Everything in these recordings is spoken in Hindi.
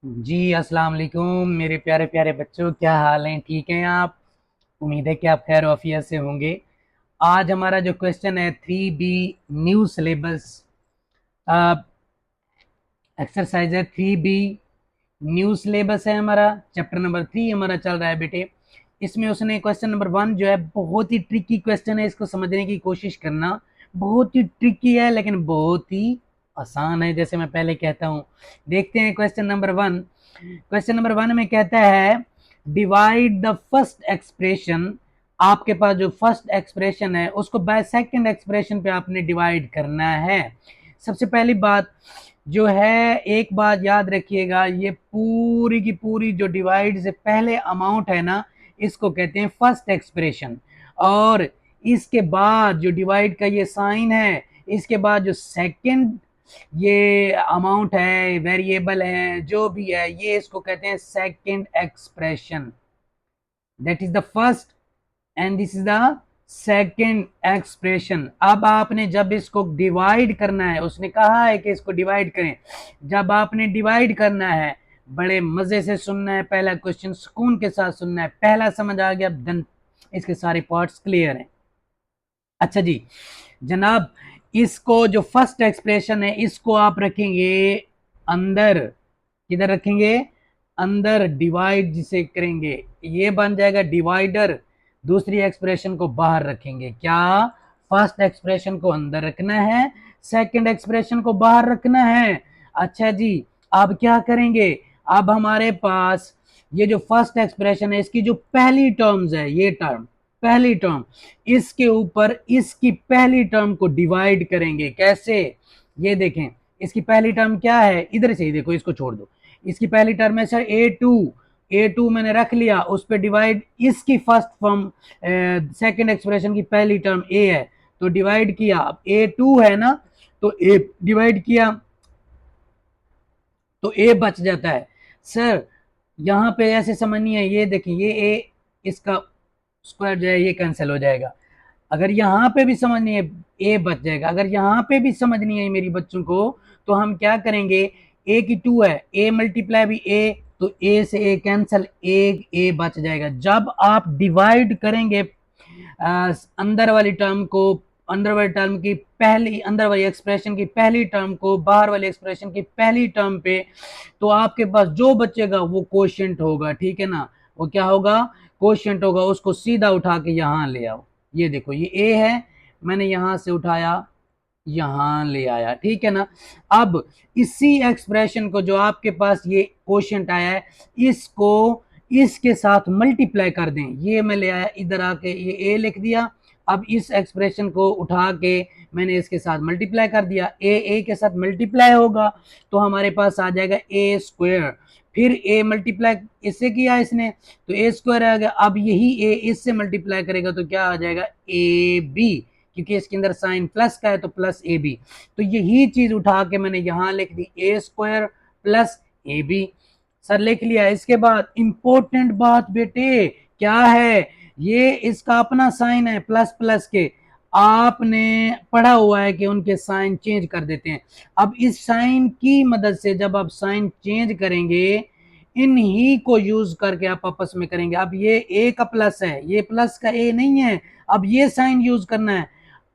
जी अस्सलाम वालेकुम मेरे प्यारे प्यारे बच्चों, क्या हाल हैं? ठीक हैं आप? उम्मीद है कि आप खैर वाफियत से होंगे। आज हमारा जो क्वेश्चन है 3B न्यू सिलेबस एक्सरसाइज है। 3B न्यू सिलेबस है हमारा। चैप्टर नंबर 3 हमारा चल रहा है बेटे। इसमें उसने क्वेश्चन नंबर 1 जो है बहुत ही ट्रिकी क्वेश्चन है, इसको समझने की कोशिश करना। बहुत ही ट्रिकी है लेकिन बहुत ही आसान है, जैसे मैं पहले कहता हूँ। देखते हैं क्वेश्चन नंबर 1। क्वेश्चन नंबर 1 में कहता है डिवाइड द फर्स्ट एक्सप्रेशन। आपके पास जो फर्स्ट एक्सप्रेशन है उसको बाय सेकंड एक्सप्रेशन पे आपने डिवाइड करना है। सबसे पहली बात जो है, एक बात याद रखिएगा, ये पूरी की पूरी जो डिवाइड से पहले अमाउंट है ना, इसको कहते हैं फर्स्ट एक्सप्रेशन। और इसके बाद जो डिवाइड का ये साइन है, इसके बाद जो सेकंड ये अमाउंट है, वेरिएबल है, जो भी है, ये इसको कहते हैं second expression. That is the first and this is the second expression. अब आपने जब इसको डिवाइड करना है, उसने कहा है कि इसको डिवाइड करें। जब आपने डिवाइड करना है, बड़े मजे से सुनना है, पहला क्वेश्चन सुकून के साथ सुनना है। पहला समझ आ गया, देन इसके सारे पार्ट्स क्लियर हैं। अच्छा जी जनाब, इसको जो फर्स्ट एक्सप्रेशन है इसको आप रखेंगे अंदर। किधर रखेंगे? अंदर। डिवाइड जिसे करेंगे ये बन जाएगा डिवाइडर। दूसरी एक्सप्रेशन को बाहर रखेंगे। क्या? फर्स्ट एक्सप्रेशन को अंदर रखना है, सेकंड एक्सप्रेशन को बाहर रखना है। अच्छा जी, अब क्या करेंगे? अब हमारे पास ये जो फर्स्ट एक्सप्रेशन है, इसकी जो पहली टर्म्स है, ये टर्म पहली टर्म, इसके ऊपर इसकी पहली टर्म को डिवाइड करेंगे। कैसे? ये देखें, इसकी पहली टर्म क्या है, इधर से ही देखो, इसको छोड़ दो। इसकी पहली टर्म है सर ए टू मैंने रख लिया, उस पर डिवाइड इसकी फर्स्ट फॉर्म सेकंड एक्सप्रेशन की पहली टर्म ए है, तो डिवाइड किया। अब ए टू है ना, तो ए डिवाइड किया तो ए बच जाता है। सर यहां पे ऐसे समझनी है, ये देखिए, ये ए, इसका स्क्वायर जो है ये कैंसिल हो जाएगा। अगर यहाँ पे भी समझनी है, ए बच जाएगा। अगर यहाँ पे भी समझनी है मेरी बच्चों को, तो हम क्या करेंगे? ए की 2 है, ए मल्टीप्लाई भी ए, तो ए से ए कैंसिल, ए बच जाएगा। जब आप डिवाइड करेंगे अंदर वाली टर्म को, अंदर वाली टर्म की पहली, अंदर वाली एक्सप्रेशन की पहली टर्म को बाहर वाली एक्सप्रेशन की पहली टर्म पे, तो आपके पास जो बचेगा वो कोशेंट होगा। ठीक है ना? वो क्या होगा? कोशेंट होगा। उसको सीधा उठा के यहाँ ले आओ। ये देखो, ये ए है, मैंने यहां से उठाया, यहां ले आया। ठीक है ना? अब इसी एक्सप्रेशन को, जो आपके पास ये क्वोशिएंट आया है, इसको इसके साथ मल्टीप्लाई कर दें। ये मैं ले आया, इधर आके ये ए लिख दिया। अब इस एक्सप्रेशन को उठा के मैंने इसके साथ मल्टीप्लाई कर दिया। ए के साथ मल्टीप्लाई होगा तो हमारे पास आ जाएगा ए स्क्वायर। फिर ए मल्टीप्लाई इससे किया इसने, तो ए स्क्वायर आ गया। अब यही ए इससे मल्टीप्लाई करेगा तो क्या आ जाएगा? ए बी, क्योंकि इसके अंदर साइन प्लस का है तो प्लस ए बी। तो यही चीज उठा के मैंने यहां लिख दी, a square plus a B. सर लिख लिया। इसके बाद इंपॉर्टेंट बात बेटे क्या है, ये इसका अपना साइन है, प्लस प्लस के आपने पढ़ा हुआ है कि उनके साइन चेंज कर देते हैं। अब इस साइन की मदद से जब आप साइन चेंज करेंगे, इन्हीं को यूज करके आप आपस में करेंगे। अब ये ए का प्लस है, ये प्लस का ए नहीं है, अब ये साइन यूज करना है,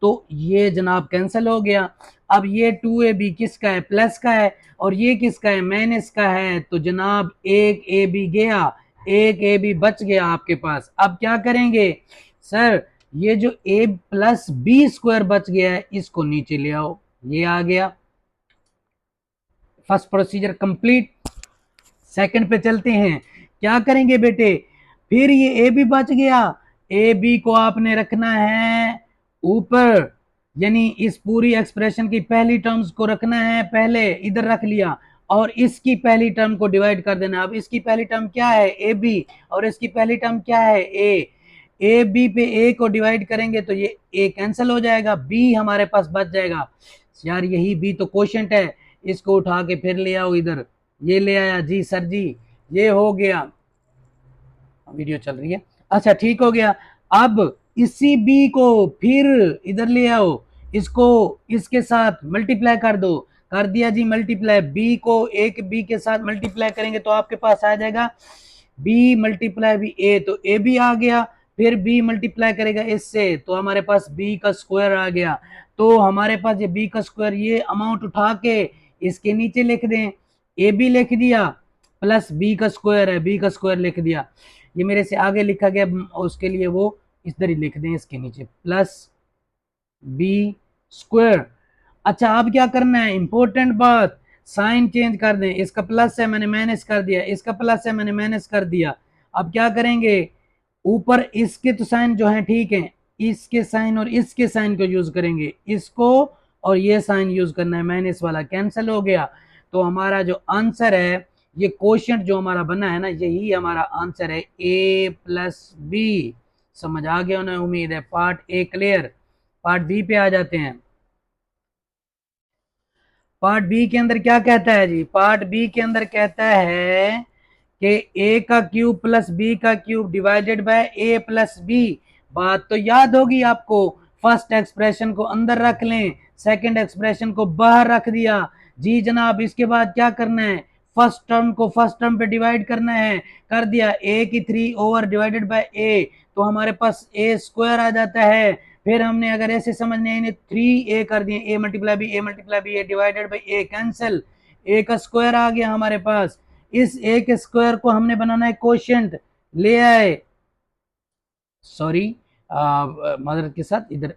तो ये जनाब कैंसिल हो गया। अब ये 2ab किसका है? प्लस का है। और ये किसका है? माइनस का है। तो जनाब एक ए बी गया, एक ए बी बच गया आपके पास। अब क्या करेंगे? सर ये जो ए प्लस बी स्क्वायर बच गया है, इसको नीचे ले आओ। ये आ गया, फर्स्ट प्रोसीजर कंप्लीट। सेकंड पे चलते हैं। क्या करेंगे बेटे? फिर ये ए बी बच गया, ए बी को आपने रखना है ऊपर, यानी इस पूरी एक्सप्रेशन की पहली टर्म्स को रखना है पहले, इधर रख लिया, और इसकी पहली टर्म को डिवाइड कर देना। अब इसकी पहली टर्म क्या है? ए बी, और इसकी पहली टर्म क्या है? ए बी पे ए को डिवाइड करेंगे तो ये ए कैंसिल हो जाएगा, बी हमारे पास बच जाएगा। यार यही बी तो क्वोशिएंट है, इसको उठा के फिर ले आओ इधर। ये ले आया जी सर जी, ये हो गया। वीडियो चल रही है, अच्छा ठीक हो गया। अब इसी बी को फिर इधर ले आओ, इसको इसके साथ मल्टीप्लाई कर दो, कर दिया जी मल्टीप्लाई, बी को एक बी के साथ मल्टीप्लाई करेंगे तो आपके पास आ जाएगा बी मल्टीप्लाई बी ए, तो ए बी आ गया, फिर बी मल्टीप्लाई करेगा इससे तो हमारे पास बी का स्क्वायर आ गया। तो हमारे पास ये बी का स्क्वायर, ये अमाउंट उठा के इसके नीचे लिख दें, ए बी लिख दिया प्लस बी का स्क्वायर है, बी का स्क्वायर लिख दिया, ये मेरे से आगे लिखा गया, उसके लिए वो इधर ही लिख दें इसके नीचे प्लस बी स्क्वायर। अच्छा अब क्या करना है, इंपॉर्टेंट बात, साइन चेंज कर दें, इसका प्लस है मैंने माइनस कर दिया, इसका प्लस है मैंने माइनस कर दिया। अब क्या करेंगे, ऊपर इसके तो साइन जो है ठीक है, इसके साइन और इसके साइन को यूज करेंगे, इसको और ये साइन यूज करना है, माइनस वाला कैंसिल हो गया। तो हमारा जो आंसर है, ये क्वोशिएंट जो हमारा बना है ना, यही हमारा आंसर है ए प्लस बी। समझ आ गया उन्हें, उम्मीद है। Part A clear. Part B पे आ जाते हैं। पार्ट बी के अंदर क्या कहता है जी, पार्ट बी के अंदर कहता है कि ए का क्यूब प्लस बी का cube divided by A plus B. बात तो याद होगी आपको, फर्स्ट एक्सप्रेशन को अंदर रख लें, सेकंड एक्सप्रेशन को बाहर रख दिया जी जनाब। इसके बाद क्या करना है, फर्स्ट टर्म को फर्स्ट टर्म पे डिवाइड करना है, कर दिया, ए की 3 ओवर डिवाइडेड बाय ए, तो हमारे पास ए स्क्वायर आ जाता है। फिर हमने अगर ऐसे समझने इन्हें 3a कर दिए, a multiply B a divided by a cancel, a का स्क्वायर आ गया हमारे पास। इस ए के स्क्वायर को हमने बनाना है क्वोशिएंट, ले आए, सॉरी मदर के साथ इधर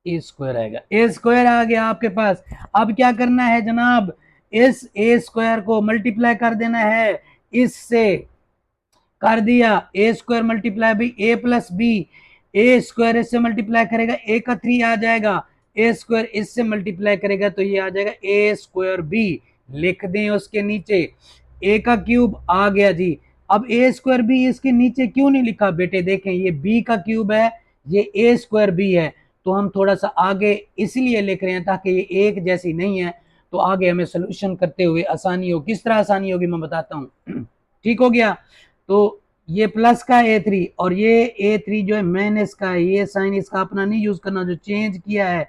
ए स्क्वायर आएगा, ए स्क्वायर आ गया आपके पास। अब क्या करना है जनाब, इस ए स्क्वायर को मल्टीप्लाई कर देना है इससे, कर दिया, a square multiply by a plus B, A square इससे मल्टीप्लाई करेगा, ए का 3 आ जाएगा, ए स्क्वायर इससे मल्टीप्लाई करेगा तो ये आ जाएगा ए स्क्वायर बी, लिख दें उसके नीचे। ए का क्यूब आ गया जी। अब ए स्क्वायर बी इसके नीचे क्यों नहीं लिखा बेटे, देखें ये बी का क्यूब है, ये ए स्क्वायर बी है, तो हम थोड़ा सा आगे इसलिए लिख रहे हैं ताकि ये एक जैसी नहीं है, तो आगे हमें सोल्यूशन करते हुए आसानी हो। किस तरह आसानी होगी मैं बताता हूँ। ठीक हो गया, तो ये प्लस का ए3 और ये ए3 जो है माइनस का है, ये साइन इसका अपना नहीं यूज करना, जो चेंज किया है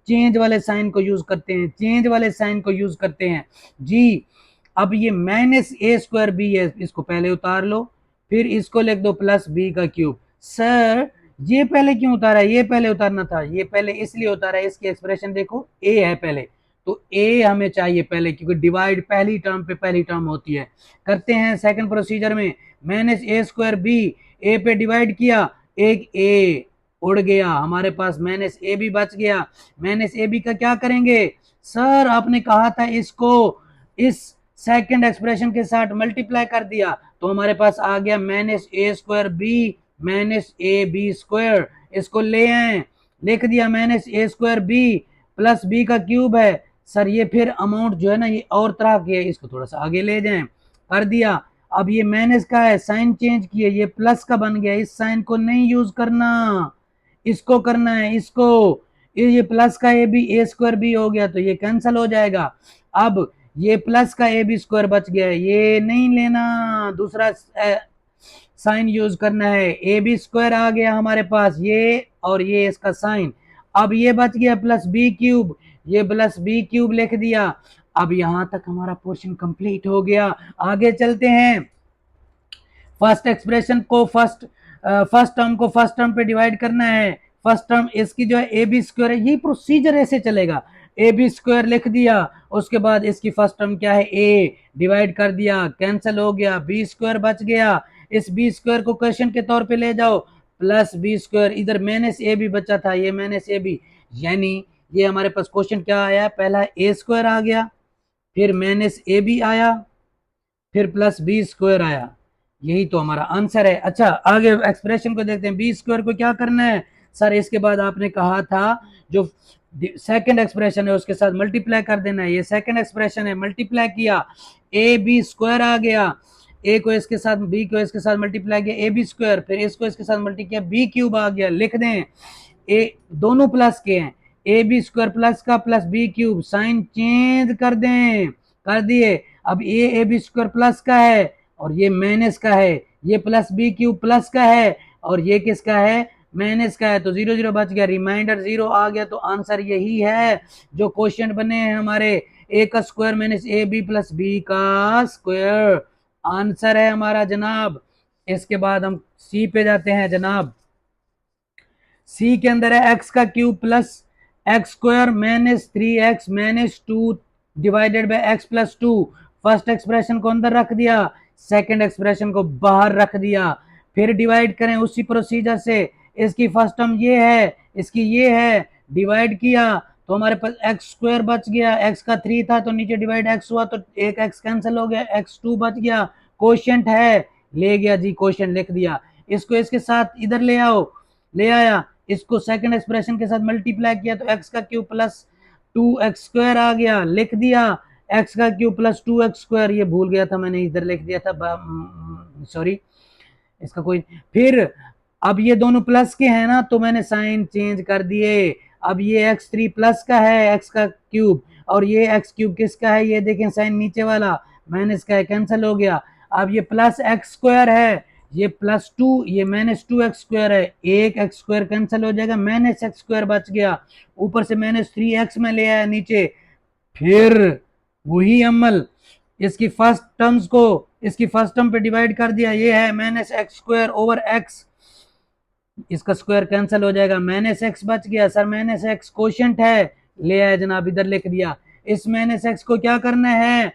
चेंज वाले साइन को यूज करते हैं, चेंज वाले साइन को यूज करते हैं जी। अब ये माइनस ए स्क्वायर बी है, इसको पहले उतार लो, फिर इसको लिख दो प्लस बी का क्यूब। सर ये पहले क्यों उतारा, ये पहले उतारना था, ये पहले इसलिए उतारा, इसकी एक्सप्रेशन देखो ए है पहले, तो ए हमें चाहिए पहले, क्योंकि डिवाइड पहली टर्म पे पहली टर्म होती है। करते हैं सेकंड प्रोसीजर में, माइनस ए स्क्वायर बी, ए पे डिवाइड किया, एक ए उड़ गया हमारे पास, माइनस ए बी बच गया। माइनस ए बी का क्या करेंगे, सर आपने कहा था इसको इस सेकंड एक्सप्रेशन के साथ मल्टीप्लाई कर दिया, तो हमारे पास आ गया minus A square B minus A B square, इसको ले आए, लिख दिया minus A square B plus B का क्यूब है। सर ये फिर अमाउंट जो है ना ये और तरह की है, इसको थोड़ा सा आगे ले जाएं, कर दिया। अब ये माइनस का है, साइन चेंज किए, ये प्लस का बन गया, इस साइन को नहीं यूज करना, इसको करना है, इसको, ये प्लस का A B A square B हो गया तो ये कैंसिल हो जाएगा। अब ये प्लस का ए बी स्क्वायर बच गया है, ये नहीं लेना, दूसरा साइन यूज करना है, ए बी स्क्वायर आ गया हमारे पास, ये और ये इसका साइन। अब ये बच गया प्लस बी क्यूब, ये प्लस बी क्यूब लिख दिया। अब यहां तक हमारा पोर्शन कंप्लीट हो गया। आगे चलते हैं, फर्स्ट एक्सप्रेशन को फर्स्ट टर्म को फर्स्ट टर्म पे डिवाइड करना है, फर्स्ट टर्म इसकी जो है ए बी स्क्वायर है, ये प्रोसीजर ऐसे चलेगा, ए बी स्क्वायर लिख दिया, उसके बाद इसकी फर्स्ट टर्म क्या है ए, डिवाइड कर दिया, कैंसिल हो गया, बी स्क्वायर बच गया, इस बी स्क्वायर को क्वेश्चन के तौर पे ले जाओ, प्लस बी स्क्वायर, इधर माइनस ए बी बचा था, ये माइनस ए बी, यानी ये हमारे पास क्वेश्चन क्या आया, पहला ए स्क्वायर आ गया, फिर माइनस ए बी आया, फिर प्लस बी स्क्वायर आया, यही तो हमारा आंसर है। अच्छा आगे एक्सप्रेशन को देखते हैं, बी स्क्वायर को क्या करना है, सर इसके बाद आपने कहा था जो सेकंड एक्सप्रेशन है उसके साथ मल्टीप्लाई कर देना है, ये सेकंड एक्सप्रेशन है, मल्टीप्लाई किया, ए बी स्क्वायर आ गया, ए को इसके साथ बी को इसके साथ मल्टीप्लाई किया ए बी स्क्वायर, फिर इसको इसके साथ मल्टीप्लाई किया बी क्यूब आ गया, लिख दें, ए दोनों प्लस के हैं, ए बी स्क्वायर प्लस का plus B cube, sign change कर दें, कर दिए। अब ए बी स्क्वायर प्लस का है और ये माइनस का है, ये प्लस बी क्यूब प्लस का है और ये किसका है, माइनस का है, तो 0 0 बच गया, रिमाइंडर 0 आ गया, तो आंसर यही है जो क्वेश्चन बने हैं हमारे। ए का square minus A B plus B का स्क्वायर आंसर है हमारा जनाब। इसके बाद हम सी पे जाते हैं जनाब। सी के अंदर है एक्स का cube plus x square minus 3x minus 2 divided by x plus 2। First expression को अंदर रख दिया, सेकंड एक्सप्रेशन को बाहर रख दिया, फिर डिवाइड करें उसी प्रोसीजर से। इसकी फर्स्ट टर्म ये है, इसकी ये है, डिवाइड किया तो हमारे पास एक्स स्क्वायर बच गया, एक्स का 3 था तो नीचे डिवाइड एक्स हुआ तो एक एक्स कैंसिल हो गया, x2 बच गया, कोशेंट है, ले गया जी, कोशेंट लिख दिया। इसको इसके साथ इधर ले आओ, ले आया, इसको सेकंड एक्सप्रेशन के साथ मल्टीप्लाई किया तो एक्स का क्यूब प्लस 2x स्क्वायर आ गया, लिख दिया। एक्स का क्यूब प्लस 2x स्क्वायर, ये भूल गया था मैंने, इधर लिख दिया था, सॉरी, इसका कोई। फिर अब ये दोनों प्लस के हैं ना तो मैंने साइन चेंज कर दिए। अब ये x3 प्लस का है, x का क्यूब, और ये x क्यूब किसका है, ये देखें साइन नीचे वाला माइनस का है, कैंसिल हो गया। अब ये प्लस एक्स स्क्वायर है, ये प्लस 2, ये माइनस 2x स्क्वायर है, एक x स्क्वायर कैंसिल हो जाएगा, माइनस x स्क्वायर बच गया, ऊपर से माइनस 3x में ले आया नीचे। फिर वही अमल, इसकी फर्स्ट टर्म्स को इसकी फर्स्ट टर्म पे डिवाइड कर दिया, ये है minus x square over x, इसका स्क्वायर कैंसिल हो जाएगा, माइनस एक्स बच गया। सर माइनस एक्स कोशेंट है, ले आया जनाब, इधर लिख दिया। इस माइनस एक्स को क्या करना है,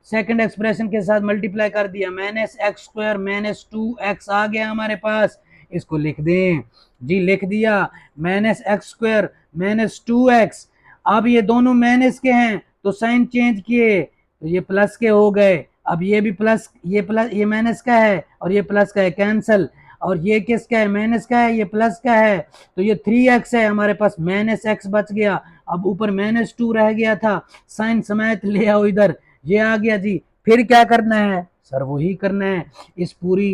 सेकंड एक्सप्रेशन के साथ मल्टीप्लाई कर दिया, minus x square minus 2x आ गया हमारे पास, इसको लिख दें जी, लिख दिया, minus x square minus 2x। अब ये दोनों माइनस के हैं तो साइन चेंज किए तो ये प्लस के हो गए। अब ये भी प्लस, ये माइनस का है और ये प्लस का है, कैंसल। और ये किसका है, माइनस का है, ये प्लस का है, तो ये 3x है हमारे पास, माइनस एक्स बच गया। अब ऊपर माइनस 2 रह गया था, साइन समेत ले आओ इधर, ये आ गया जी। फिर क्या करना है सर, वही करना है, इस पूरी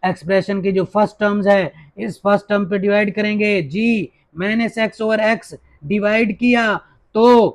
एक्सप्रेशन की जो फर्स्ट टर्म्स है, इस फर्स्ट टर्म पे डिवाइड करेंगे जी, minus x over x divide किया तो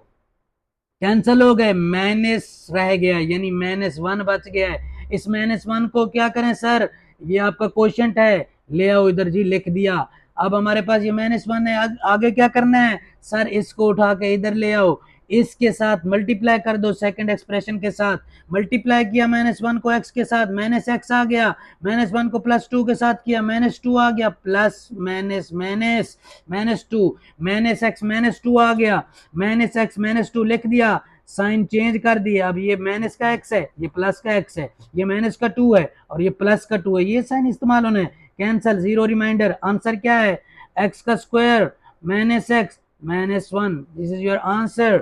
कैंसिल हो गए, माइनस रह गया, यानी -1 बच गया है। इस -1 को क्या करें सर, ये आपका क्वोशिएंट है, ले आओ इधर जी, लिख दिया। अब हमारे पास ये -1 है, आगे क्या करना है सर, इसको उठा के इधर ले आओ, इसके साथ मल्टीप्लाई कर दो, सेकंड एक्सप्रेशन के साथ मल्टीप्लाई किया, -1 को x के साथ, माइनस एक्स आ गया, -1 को +2 के साथ किया, -2 आ गया, प्लस माइनस माइनस -2, -x -2 आ गया, -x -2 लिख दिया, साइन चेंज कर दिया। अब ये माइनस का x है, ये प्लस का x है, ये माइनस का 2 है और ये प्लस का 2 है, ये साइन इस्तेमाल होने, कैंसल, जीरो रिमाइंडर। आंसर क्या है, x का square -x -1, this is your answer,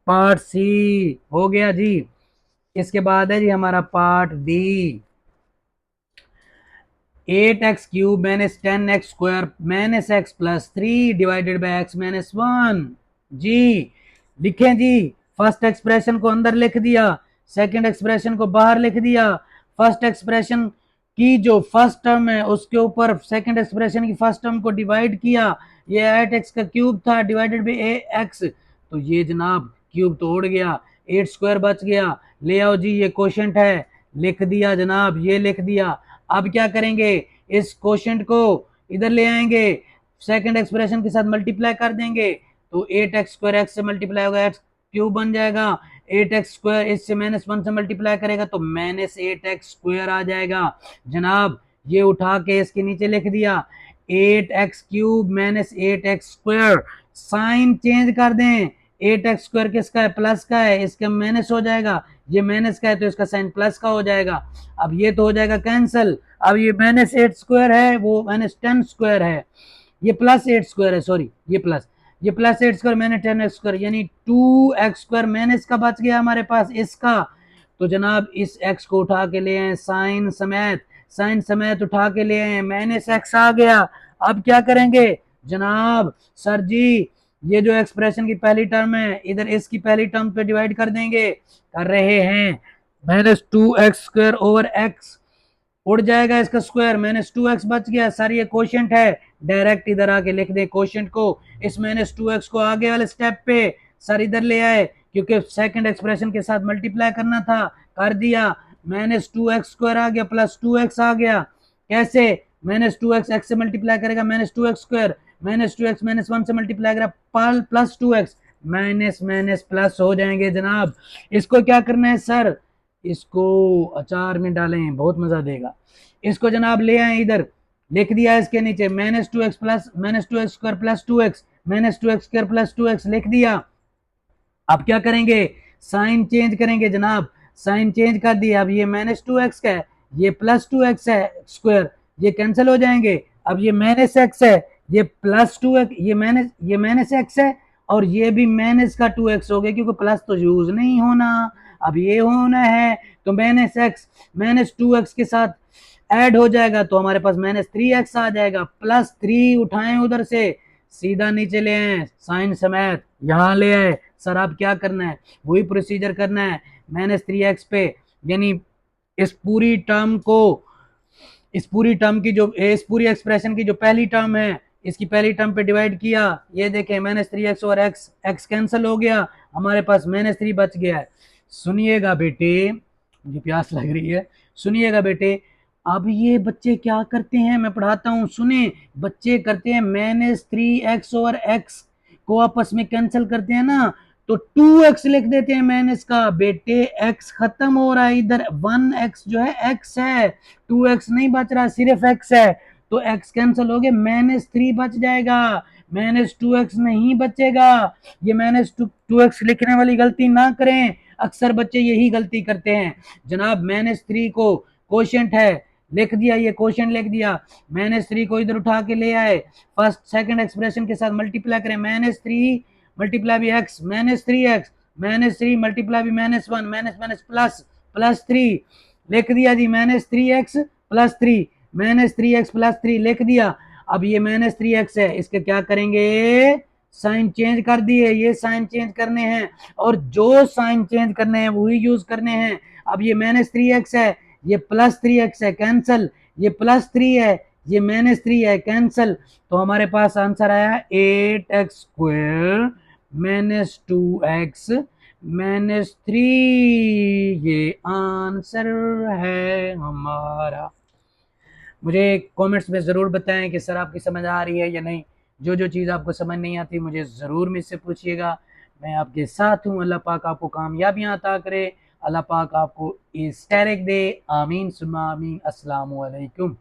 part C हो गया जी। इसके बाद है जी हमारा part D, 8x cube minus 10x square minus x plus 3 divided by x minus 1 जी। लिखें जी, फर्स्ट एक्सप्रेशन को अंदर लिख दिया, सेकंड एक्सप्रेशन को बाहर लिख दिया। फर्स्ट एक्सप्रेशन की जो फर्स्ट टर्म है उसके ऊपर सेकंड एक्सप्रेशन की फर्स्ट टर्म को डिवाइड किया, ये 8x का क्यूब था डिवाइडेड बाय x, तो ये जनाब क्यूब तोड़ गया, 8 स्क्वायर बच गया, ले आओ जी, ये क्वोशिएंट है, लिख दिया जनाब, ये लिख दिया। अब क्या करेंगे, इस क्वोशिएंट को इधर ले आएंगे, सेकंड एक्सप्रेशन के साथ मल्टीप्लाई कर देंगे तो 8x स्क्वायर एक्स से मल्टीप्लाई होगा, एक्स क्यूब बन जाएगा, 8x स्क्वायर इससे -1 से मल्टीप्लाई करेगा तो -8x स्क्वायर आ जाएगा जनाब। ये उठा के इसके नीचे लिख दिया, 8x cube -8x square, sign change कर दें, 8x स्क्वायर किसका है, प्लस का है, इसका माइनस हो जाएगा, ये माइनस का है तो इसका साइन प्लस का हो जाएगा। अब ये तो हो जाएगा कैंसिल। अब ये -8 स्क्वायर है, वो -10 स्क्वायर है, ये +8 स्क्वायर है, सॉरी ये +8 स्क्वायर -10x स्क्वायर, यानी 2x स्क्वायर माइनस का बच गया हमारे पास इसका। तो जनाब इस x को उठा के ले आए, साइन समेत उठा के ले आए, -x आ गया। अब क्या करेंगे जनाब, सर जी ये जो एक्सप्रेशन की पहली टर्म है इधर इसकी पहली टर्म पे डिवाइड कर देंगे, कर रहे हैं, -2x स्क्वायर ओवर x उड़ जाएगा, इसका स्क्वायर -2x बच गया। सर ये क्वोशिएंट है, डायरेक्ट इधर आके लिख दे क्वोशिएंट को, इस -2x को आगे वाले स्टेप पे सर इधर ले आए क्योंकि सेकंड एक्सप्रेशन के साथ मल्टीप्लाई करना था, कर दिया, -2x स्क्वायर आ गया +2x आ गया, कैसे, -2x x से मल्टीप्लाई करेगा -2x स्क्वायर, -2x -1 से मल्टीप्लाई करेगा +2x माइनस माइनस प्लस हो जाएंगे जनाब। इसको क्या करना है सर, इसको अचार में डालें, बहुत मजा देगा। इसको जनाब ले आए इधर, लिख दिया इसके नीचे minus two x plus minus two x square plus two X, minus two x square plus two x लिख दिया। अब क्या करेंगे, साइन चेंज करेंगे जनाब, साइन चेंज कर दिया। अब ये माइनस टू एक्स का है, ये प्लस टू एक्स है स्क्वायर, ये कैंसिल हो जाएंगे। अब ये माइनस एक्स है, ये प्लस टू एक्स, ये माइनस एक्स है, और ये भी माइनस का टू एक्स हो गया क्योंकि प्लस तो यूज नहीं होना, अब ये होना है। तो minus x minus two x के साथ ऐड हो जाएगा तो हमारे पास माइनस थ्री एक्स आ जाएगा। प्लस थ्री उठाएं उधर से, सीधा नीचे ले आए साइन समेत, यहां ले आए। सर आप क्या करना है, वही प्रोसीजर करना है, माइनस थ्री एक्स पे, यानी इस पूरी टर्म को, इस पूरी टर्म की जो, इस पूरी एक्सप्रेशन की जो पहली टर्म है, इसकी पहली टर्म पे डिवाइड किया। ये देखें माइनस थ्री एक्स और एक्स, एक्स कैंसिल हो गया, हमारे पास माइनस थ्री बच गया है। सुनिएगा बेटे, मुझे प्यास लग रही है, सुनिएगा बेटे। अब ये बच्चे क्या करते हैं, मैं पढ़ाता हूँ सुने। बच्चे करते हैं माइनस थ्री एक्स और एक्स को आपस में कैंसिल करते हैं ना, तो टू एक्स लिख देते हैं माइनस का। बेटे एक्स खत्म हो रहा है इधर, वन एक्स जो है एक्स है, टू एक्स नहीं बच रहा, सिर्फ एक्स है। तो एक्स कैंसिल हो गया, माइनस थ्री बच जाएगा, माइनस टू एक्स नहीं बचेगा। ये माइनस टू एक्स लिखने वाली गलती ना करें, अक्सर बच्चे यही गलती करते हैं जनाब। माइनस थ्री को कोशेंट है, लिख दिया, ये क्वेश्चन लिख दिया, माइनस थ्री को इधर उठा के ले आए, फर्स्ट सेकंड एक्सप्रेशन के साथ मल्टीप्लाई करें, माइनस थ्री मल्टीप्लाई भी x, minus three x, minus three multiply भी minus one, minus minus plus, plus three लिख दिया जी, minus three x plus three, minus three x plus three लिख दिया। अब ये माइनस थ्री एक्स है, इसके क्या करेंगे, साइन चेंज कर दिए, ये साइन चेंज करने हैं, और जो साइन चेंज करने हैं वही यूज करने हैं। अब ये माइनस थ्री एक्स है, ये प्लस थ्री एक्स है, कैंसल, ये प्लस थ्री है, ये माइनस थ्री है, कैंसल। तो हमारे पास आंसर आया eight X square minus two X minus three, ये आंसर है हमारा। मुझे कमेंट्स में ज़रूर बताएं कि सर आपकी समझ आ रही है या नहीं। जो जो चीज़ आपको समझ नहीं आती मुझे ज़रूर मुझसे पूछिएगा, मैं आपके साथ हूँ। अल्लाह पाक आपको कामयाबियाँ अता करे, अल्लाह पाक आपको इस तहरीक दे, आमीन सुम्मा आमीन। अस्सलामु अलैकुम।